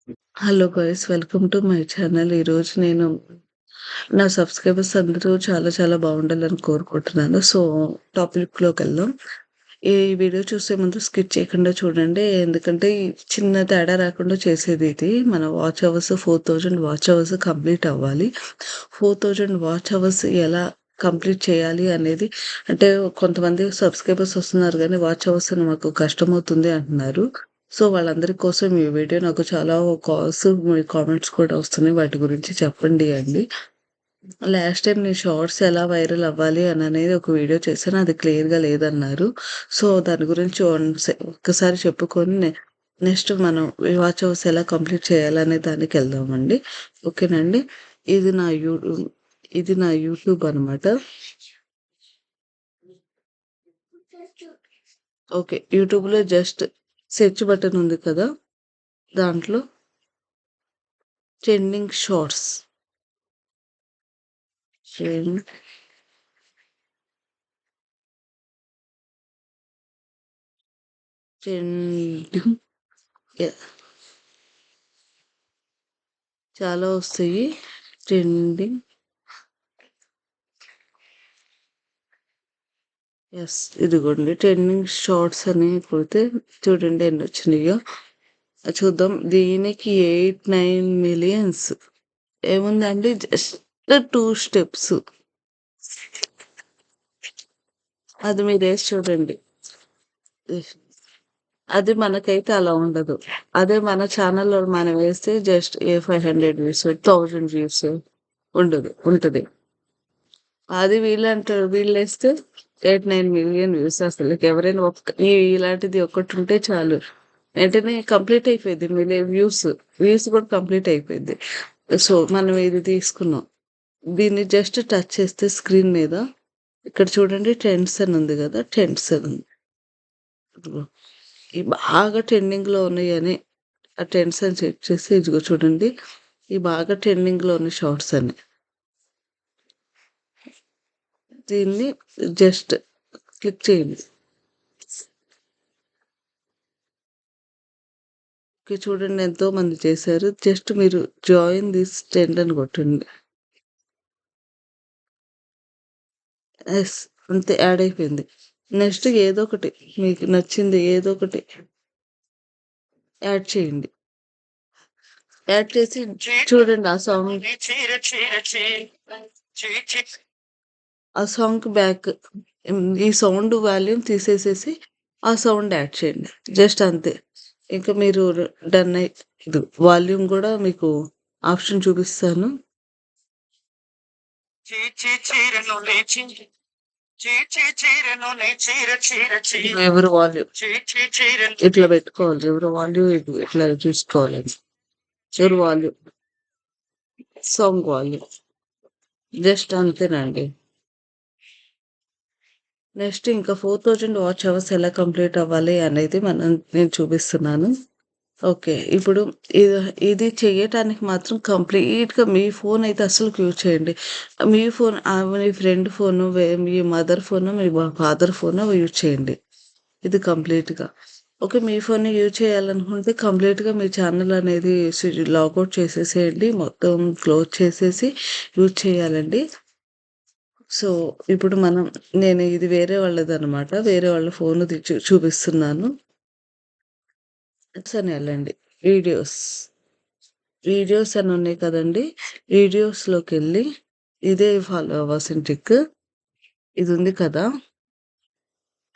Hello guys, welcome to my channel. ఈరోజు నేను నా సబ్స్క్రైబర్స్ అందరూ చాలా చాలా బాగుండాలని కోరుకుంటున్నాను. సో టాపిక్లోకి వెళ్దాం. ఈ వీడియో చూసే ముందు స్కిప్ చేయకుండా చూడండి, ఎందుకంటే ఈ చిన్న తేడా రాకుండా చేసేది ఇది. మన watch hours 4000 watch hours complete అవ్వాలి. 4000 వాచ్ అవర్స్ ఎలా కంప్లీట్ చేయాలి అనేది, అంటే కొంతమంది సబ్స్క్రైబర్స్ వస్తున్నారు కానీ వాచ్ అవర్స్ మాకు కష్టమవుతుంది అంటున్నారు. సో వాళ్ళందరి కోసం ఈ వీడియో. నాకు చాలా కాల్స్, మీ కామెంట్స్ కూడా వస్తున్నాయి, వాటి గురించి చెప్పండి అండి. లాస్ట్ టైం నేను షార్ట్స్ ఎలా వైరల్ అవ్వాలి అని అనేది ఒక వీడియో చేశాను, అది క్లియర్గా లేదన్నారు. సో దాని గురించి ఒక్కసారి చెప్పుకొని నెక్స్ట్ మనం వాచ్ అవర్స్ ఎలా కంప్లీట్ చేయాలనే దానికి వెళ్దామండి. ఓకేనండి. ఇది నా యూ ఇది నా యూట్యూబ్ అనమాట. ఓకే, యూట్యూబ్లో జస్ట్ సెర్చ్ బటన్ ఉంది కదా, దాంట్లో ట్రెండింగ్ షార్ట్స్, ట్రెండింగ్ చాలా వస్తాయి. ట్రెండింగ్, ఎస్, ఇదిగోండి ట్రెండింగ్ షార్ట్స్ అని కొడితే చూడండి ఎన్ని వచ్చినాయో. చూద్దాం. దీనికి 8-9 మిలియన్స్. ఏముందండి, జస్ట్ 2 స్టెప్స్. అది మీరు వేసి చూడండి. అది మనకైతే అలా ఉండదు. అదే మన ఛానల్లో మనం వేస్తే జస్ట్ 500 వ్యూస్, 1000 వ్యూస్ ఉంటుంది. అది వీళ్ళంటారు, వీళ్ళు వేస్తే 8-9 మిలియన్ వ్యూస్. అసలు ఎవరైనా ఇలాంటిది ఒక్కటి ఉంటే చాలు, వెంటనే కంప్లీట్ అయిపోయింది. వ్యూస్ కూడా కంప్లీట్ అయిపోయింది. సో మనం ఇది తీసుకున్నాం. దీన్ని జస్ట్ టచ్ చేస్తే స్క్రీన్ మీద ఇక్కడ చూడండి ట్రెండ్స్ అని ఉంది కదా, ట్రెండ్స్ అని ఉంది. ఈ బాగా ట్రెండింగ్లో ఉన్నాయని ఆ ట్రెండ్స్ అని చెక్ చేసి ఇదిగో చూడండి, ఈ బాగా ట్రెండింగ్లో ఉన్న షార్ట్స్ అని. దీన్ని జస్ట్ క్లిక్ చేయండి. ఓకే, చూడండి ఎంతో మంది చేశారు. జస్ట్ మీరు జాయిన్ దిస్ ట్రెండ్ అని కొట్టండి. ఎస్, అంతే, యాడ్ అయిపోయింది. నెక్స్ట్ ఏదో ఒకటి మీకు నచ్చింది ఏదో ఒకటి యాడ్ చేయండి. యాడ్ చేసి చూడండి ఆ సాంగ్ బ్యాక్ ఈ సౌండ్ వాల్యూమ్ తీసేసేసి ఆ సౌండ్ యాడ్ చేయండి. జస్ట్ అంతే. ఇంకా మీరు డన్ ఇది వాల్యూమ్ కూడా మీకు ఆప్షన్ చూపిస్తాను. ఎవరు వాల్యూమ్ ఇట్లా పెట్టుకోవాలి, ఎవరు వాల్యూమ్ ఇట్లా చూసుకోవాలి. ఎవరు వాల్యూమ్, సాంగ్ వాల్యూమ్, జస్ట్ అంతేనండి. నెక్స్ట్ ఇంకా 4000 వాచ్ అవర్స్ ఎలా కంప్లీట్ అవ్వాలి అనేది నేను చూపిస్తున్నాను. ఓకే, ఇప్పుడు ఇది చేయటానికి మాత్రం కంప్లీట్గా మీ ఫోన్ అయితే అసలు యూజ్ చేయండి. మీ ఫోన్, మీ ఫ్రెండ్ ఫోను, మీ మదర్ ఫోను, మీ ఫాదర్ ఫోను యూజ్ చేయండి ఇది కంప్లీట్గా. ఓకే, మీ ఫోన్ యూజ్ చేయాలనుకుంటే కంప్లీట్గా మీ ఛానల్ అనేది లాగౌట్ చేసేసేయండి, మొత్తం క్లోజ్ చేసేసి యూజ్ చేయాలండి. సో ఇప్పుడు నేను ఇది వేరే వాళ్ళది అనమాట, వేరే వాళ్ళ ఫోన్ చూపిస్తున్నాను. అని వెళ్ళండి, వీడియోస్ అని ఉన్నాయి కదండి, వీడియోస్లోకి వెళ్ళి ఇదే ఫాలో అవ్వాల్సిన ట్రిక్ ఇది ఉంది కదా.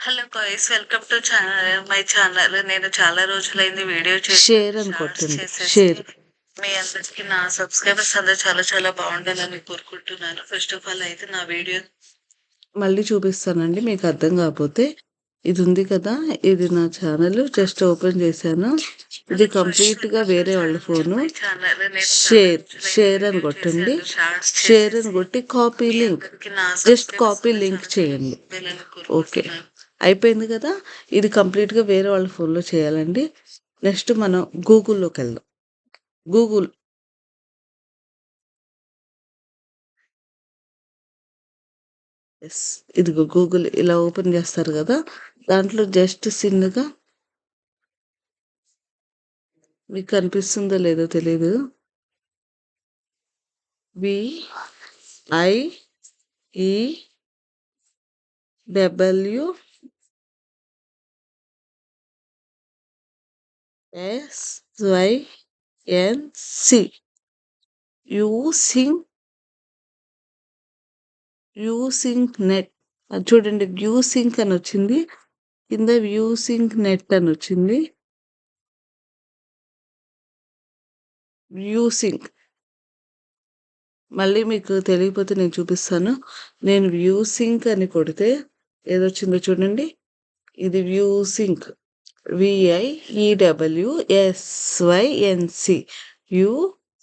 Hello guys, welcome to my channel. నేను చాలా రోజులైంది వీడియో షేర్ అని కొట్టండి. షేర్. మీ అందరికి నా సబ్స్క్రైబర్స్ అందరూ చాలా చాలా బాగుండాలని కోరుకుంటున్నాను. ఫస్ట్ ఆఫ్ ఆల్ అయితే నా వీడియో మళ్ళీ చూపిస్తానండి, మీకు అర్థం కాకపోతే. ఇది ఉంది కదా, ఇది నా ఛానల్. జస్ట్ ఓపెన్ చేశాను. ఇది కంప్లీట్గా వేరే వాళ్ళ ఫోను. షేర్ అని కొట్టండి. షేర్ అని కొట్టి copy link, just copy link చేయండి. ఓకే, అయిపోయింది కదా. ఇది కంప్లీట్గా వేరే వాళ్ళ ఫోన్లో చేయాలండి. నెక్స్ట్ మనం గూగుల్లోకి వెళ్దాం. గూగుల్, ఎస్, ఇదిగో గూగుల్ ఇలా ఓపెన్ చేస్తారు కదా, దాంట్లో జస్ట్ చిన్నగా మీకు కనిపిస్తుందో లేదో తెలీదు. VIEWSYNC. Using using net. అది చూడండి, వ్యూ సింక్ అని వచ్చింది, కింద వ్యూ సింక్ నెట్ అని వచ్చింది. వ్యూ సింక్ మళ్ళీ మీకు తెలియకపోతే నేను చూపిస్తాను. నేను వ్యూ సింక్ అని కొడితే ఏదొచ్చిందో చూడండి. ఇది view sync, VIEWSYNC, view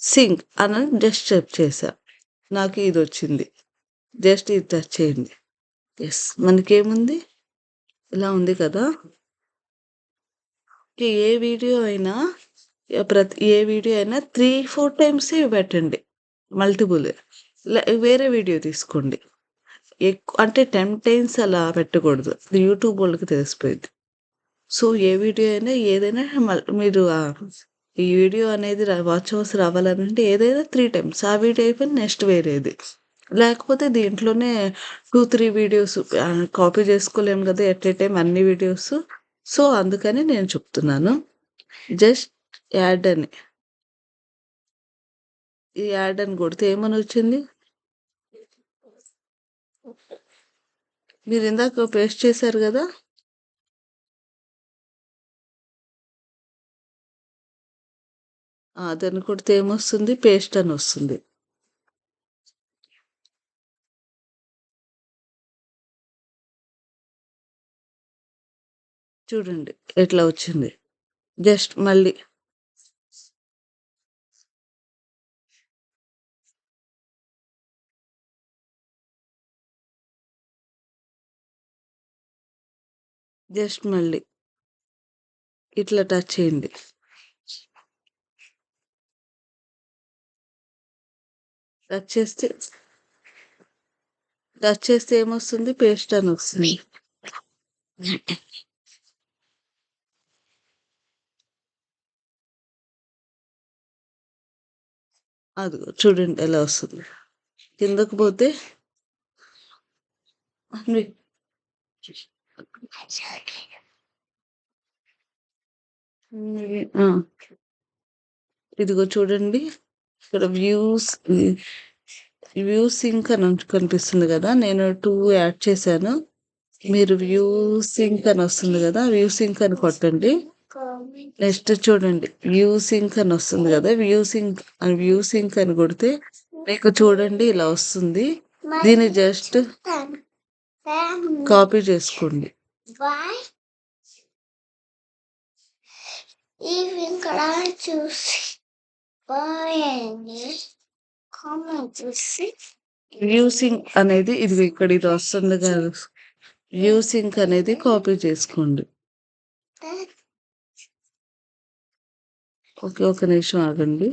sync అని జస్ట్ టచ్ చేశా, నాకు ఇది వచ్చింది. జస్ట్ ఇది టచ్ చేయండి. ఎస్, మనకేముంది, ఇలా ఉంది కదా. ఏ వీడియో అయినా ఏ వీడియో అయినా 3-4 టైమ్స్ పెట్టండి, మల్టిపుల్. వేరే వీడియో తీసుకోండి. ఎక్కువ అంటే 10 టైమ్స్ అలా పెట్టకూడదు, యూట్యూబ్ వాళ్ళకి తెలిసిపోయింది. సో ఏ వీడియో అయినా ఏదైనా మీరు ఈ వీడియో అనేది వాచ్ అవర్స్ రావాలనంటే ఏదైనా 3 టైమ్స్, ఆ వీడియో అయిపోయి నెక్స్ట్ వేరేది. లేకపోతే దీంట్లోనే 2-3 వీడియోస్ కాపీ చేసుకోలేము కదా ఎట్ ఏ టైం అన్ని వీడియోస్. సో అందుకని నేను చెప్తున్నాను. జస్ట్ యాడ్ అని, ఈ యాడ్ అని కొడితే ఏమని వచ్చింది, మీరు ఇందాక పేస్ట్ చేశారు కదా, దాన్ని కొడితే ఏమొస్తుంది, పేస్ట్ అని వస్తుంది. చూడండి ఎట్లా వచ్చింది. జస్ట్ మళ్ళీ మళ్ళీ ఇట్లా టచ్ చేయండి. టచ్ చేస్తే ఏమొస్తుంది, పేస్ట్ అని వస్తుంది. అది చూడండి ఎలా వస్తుంది. కిందకు పోతే ఇదిగో చూడండి, ఇక్కడ వ్యూ సింక్ అని కనిపిస్తుంది కదా, నేను 2 యాడ్ చేశాను. మీరు వ్యూ సింక్ అని వస్తుంది కదా, వ్యూ సింక్ అని కొట్టండి. నెక్స్ట్ చూడండి, వ్యూ సింక్ అని వస్తుంది కదా, వ్యూ సింక్ అని కొడితే మీకు చూడండి ఇలా వస్తుంది. దీన్ని జస్ట్ కాపీ చేసుకోండి. వ్యూ సింక్ అనేది ఇది ఇక్కడ ఇది వస్తుంది కదా, వ్యూ సింక్ అనేది కాపీ చేసుకోండి. ఓకే, ఒక నిమిషం ఆగండి.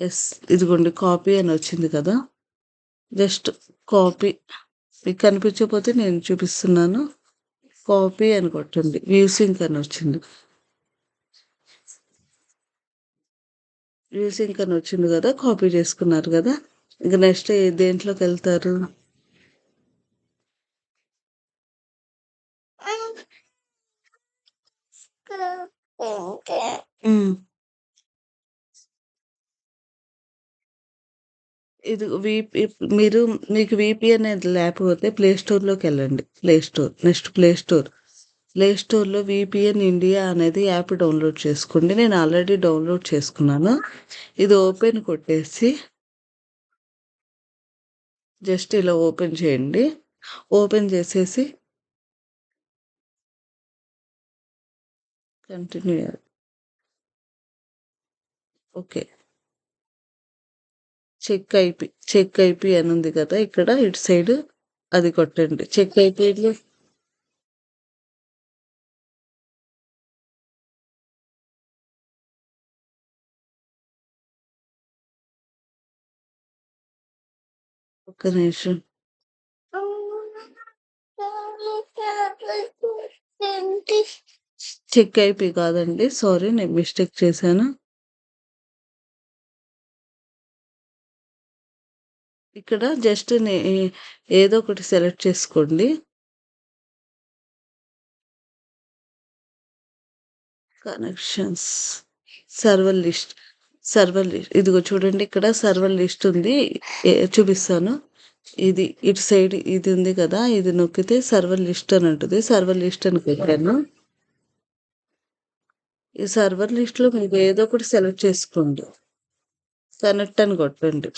ఎస్, ఇదిగోండి కాపీ అని వచ్చింది కదా, జస్ట్ కాపీ. మీకు కనిపించకపోతే నేను చూపిస్తున్నాను. కాపీ అని కొట్టండి, వ్యూ సింక్ అని వచ్చింది. వ్యూ సింక్ అని వచ్చింది కదా, కాపీ చేసుకున్నారు కదా. ఇంకా నెక్స్ట్ దేంట్లోకి వెళ్తారు, ఇది మీరు మీకు VPN అనేది లేకపోతే ప్లే స్టోర్లోకి వెళ్ళండి. నెక్స్ట్ ప్లే స్టోర్లో VPN ఇండియా అనేది యాప్ డౌన్లోడ్ చేసుకోండి. నేను ఆల్రెడీ డౌన్లోడ్ చేసుకున్నాను. ఇది ఓపెన్ కొట్టేసి జస్ట్ ఇలా ఓపెన్ చేయండి. ఓపెన్ చేసేసి కంటిన్యూ. ఓకే, చెక్ ఐపీ అని ఉంది కదా ఇక్కడ ఇటు సైడ్, అది కొట్టండి. చెక్ ఐపీలో ఒక్క నిమిషం. చెక్ ఐపీ కాదండి. సారీ, నేను మిస్టేక్ చేశాను. ఇక్కడ జస్ట్ ఏదో ఒకటి సెలెక్ట్ చేసుకోండి. కనెక్షన్స్, సర్వర్ లిస్ట్, ఇదిగో చూడండి, ఇక్కడ సర్వర్ లిస్ట్ ఉంది. చూపిస్తాను. ఇది ఇటు సైడ్ ఇది ఉంది కదా, ఇది నొక్కితే సర్వర్ లిస్ట్ అని ఉంటుంది. సర్వర్ లిస్ట్ అని పెట్టాను. ఈ సర్వర్ లిస్ట్ లో మీకు ఏదో ఒకటి సెలెక్ట్ చేసుకోండి. కనెక్ట్ అని కొట్టండి.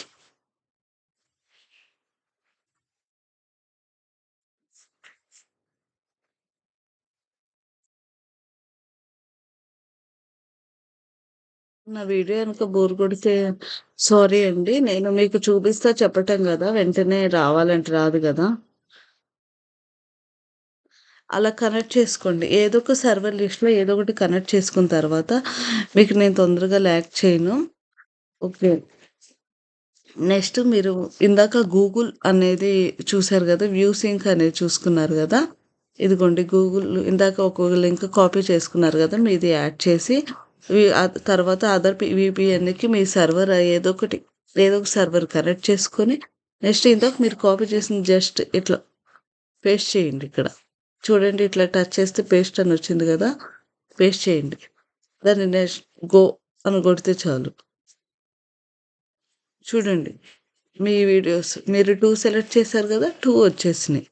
నా వీడియో కనుక బోర్ కొడితే సారీ అండి. నేను మీకు చూపిస్తా చెప్పటం కదా, వెంటనే రావాలంటే రాదు కదా. అలా కనెక్ట్ చేసుకోండి. ఏదో ఒక సర్వర్ లిస్ట్‌లో ఏదో ఒకటి కనెక్ట్ చేసుకున్న తర్వాత మీకు నేను తొందరగా ల్యాగ్ చేయను. ఓకే. నెక్స్ట్ మీరు ఇందాక గూగుల్ అనేది చూసారు గదా! వ్యూ సింక్ అనేది చూసుకున్నారు గదా! ఇదిగోండి గూగుల్ ఇందాక ఒక లింక్ కాపీ చేసుకున్నారు గదా! మీది యాడ్ చేసి తర్వాత అదర్ వీపీఎన్‌కి మీ సర్వర్ ఏదో ఒక సర్వర్ కనెక్ట్ చేసుకొని నెక్స్ట్ ఇందాక మీరు కాపీ చేసింది జస్ట్ ఇట్లా పేస్ట్ చేయండి ఇక్కడ. చూడండి, ఇట్లా టచ్ చేస్తే పేస్ట్ అని వచ్చింది గదా! పేస్ట్ చేయండి. దాన్ని నెక్స్ట్ గో అని కొడితే చాలు. చూడండి, మీ వీడియోస్ మీరు 2 సెలెక్ట్ చేశారు గదా! 2 వచ్చేసినాయి.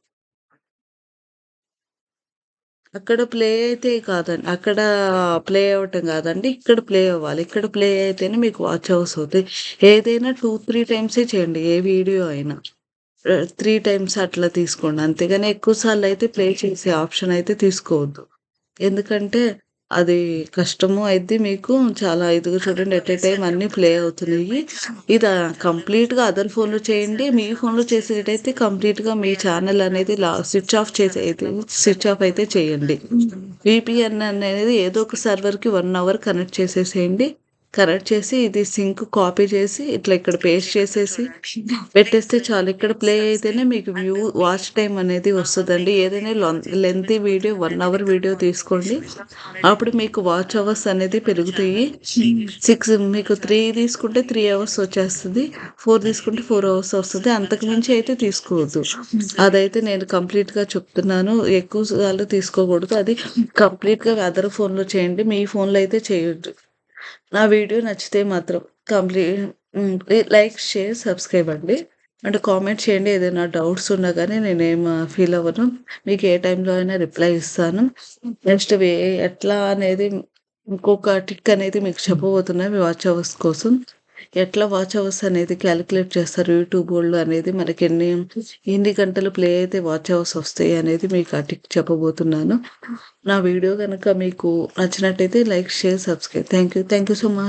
అక్కడ ప్లే అయితే కాదండి. అక్కడ ప్లే అవ్వటం కాదండి. ఇక్కడ ప్లే అవ్వాలి. ఇక్కడ ప్లే అయితేనే మీకు వాచ్ అవర్స్ అవుతాయి. ఏదైనా 2, 3 టైమ్సే చేయండి. ఏ వీడియో అయినా. 3 టైమ్స్ అట్లా తీసుకోండి. అంతేగాని ఎక్కువ సార్లయితే ప్లే చేసే ఆప్షన్ అయితే తీసుకోవద్దు. ఎందుకంటే అది కష్టము అయిద్ది మీకు. చాలా ఇదిగో చూడండి, ఎట్ ఏ టైమ్ అన్నీ ప్లే అవుతున్నాయి. ఇది కంప్లీట్‌గా అదర్ ఫోన్‌లో చేయండి. మీ ఫోన్‌లో చేసేటైతే కంప్లీట్‌గా మీ ఛానెల్ అనేది స్విచ్ ఆఫ్ అయితే చేయండి. వీపీఎన్ అనేది ఏదో ఒక సర్వర్‌కి 1 అవర్ కనెక్ట్ చేసేసేయండి. కనెక్ట్ చేసి ఇది సింక్ కాపీ చేసి ఇట్లా ఇక్కడ పేస్ట్ చేసేసి పెట్టేస్తే చాలు. ఇక్కడ ప్లే అయితేనే మీకు వాచ్ టైమ్ అనేది వస్తదండి. ఏదైనా లెంతీ వీడియో 1 అవర్ వీడియో తీసుకోండి. అప్పుడు మీకు వాచ్ అవర్స్ అనేది పెరుగుతాయి. 6 మీకు 3 తీసుకుంటే 3 అవర్స్ వచ్చేస్తది. 4 తీసుకుంటే 4 అవర్స్ వస్తది. అంతకు మించి అయితే తీసుకోవద్దు. అదైతే నేను కంప్లీట్‌గా చెప్తున్నాను. ఎక్కువ సార్లు తీసుకోకూడదు. అది కంప్లీట్‌గా అదర్ ఫోన్‌లో చేయండి. మీ ఫోన్‌లో అయితే చేయొద్దు. నా వీడియో నచ్చితే మాత్రం కంప్లీ హ్మ్. లైక్, షేర్, సబ్స్క్రైబ్ అండి. అంటే కామెంట్ చేయండి. ఏదైనా డౌట్స్ ఉన్నా గానీ నేనేం ఫీల్ అవ్వను. మీకు ఏ టైంలో అయినా రిప్లై ఇస్తాను. నెక్స్ట్ ఎట్లా అనేది ఇంకొక ట్రిక్ అనేది మీకు చెప్పబోతున్నా మీ వాచ్ అవర్స్ కోసం. ఎట్లా వాచ్ అవర్స్ అనేది క్యాలిక్యులేట్ చేస్తారు యూట్యూబ్ వోళ్ళు అనేది మనకి ఎన్ని గంటలు ప్లే అయితే వాచ్ అవర్స్ వస్తాయి అనేది మీకు ఆ ట్రిక్ చెప్పబోతున్నాను. నా వీడియో గనక మీకు నచ్చినట్టయితే like, share, subscribe. Thank you. Thank you so much.